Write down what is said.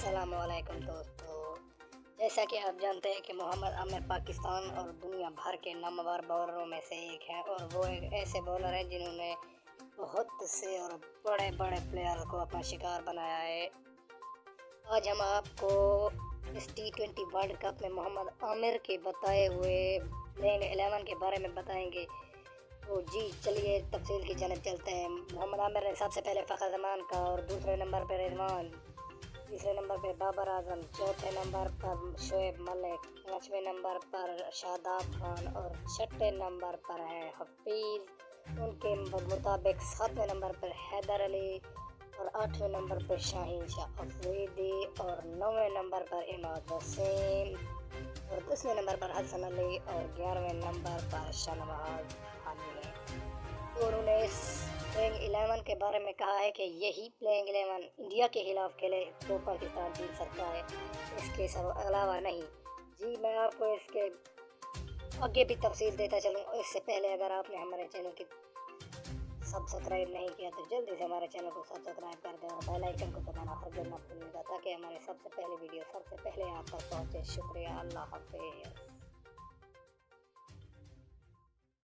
अस्सलामुअलैकुम दोस्तों। जैसा कि आप जानते हैं कि मोहम्मद आमिर पाकिस्तान और दुनिया भर के नामवर बॉलरों में से एक है और वो एक ऐसे बॉलर हैं जिन्होंने बहुत से और बड़े बड़े प्लेयर को अपना शिकार बनाया है। आज हम आपको इस T20 वर्ल्ड कप में मोहम्मद आमिर के बताए हुए प्लेइंग 11 के बारे में बताएंगे। तो जी चलिए तफसील की जानब चलते हैं। मोहम्मद आमिर ने सबसे पहले फ़खर जमान का और दूसरे नंबर पर रिजवान, तीसरे नंबर पर बाबर आजम, चौथे नंबर पर शोएब मलिक, पाँचवें नंबर पर शादाब खान और छठे नंबर पर है हफीज़। उनके मुताबिक सातवें नंबर पर हैदर अली और आठवें नंबर पर शाहीन शाह अफरीदी और नौवें नंबर पर इमाद वसीम और 10वें नंबर पर हसन अली और 11वें नंबर पर शहनवाज खानी है। तो उन्होंने इस प्लेइंग 11 के बारे में कहा है कि यही प्लेइंग 11 इंडिया के खिलाफ खेले तो पाकिस्तान जीत सकता है, इसके अलावा नहीं। जी मैं आपको इसके आगे भी तफसील देता चलूँ। इससे पहले अगर आपने हमारे चैनल की सब्सक्राइब नहीं किया तो जल्दी से हमारे चैनल को सब्सक्राइब कर दें और बेल आइकन को दबाना हरगिज़ मत भूलिएगा ताकि हमारे सबसे पहले वीडियो सबसे पहले आप तक पहुँचे। शुक्रिया। अल्लाह हाफ़िज़।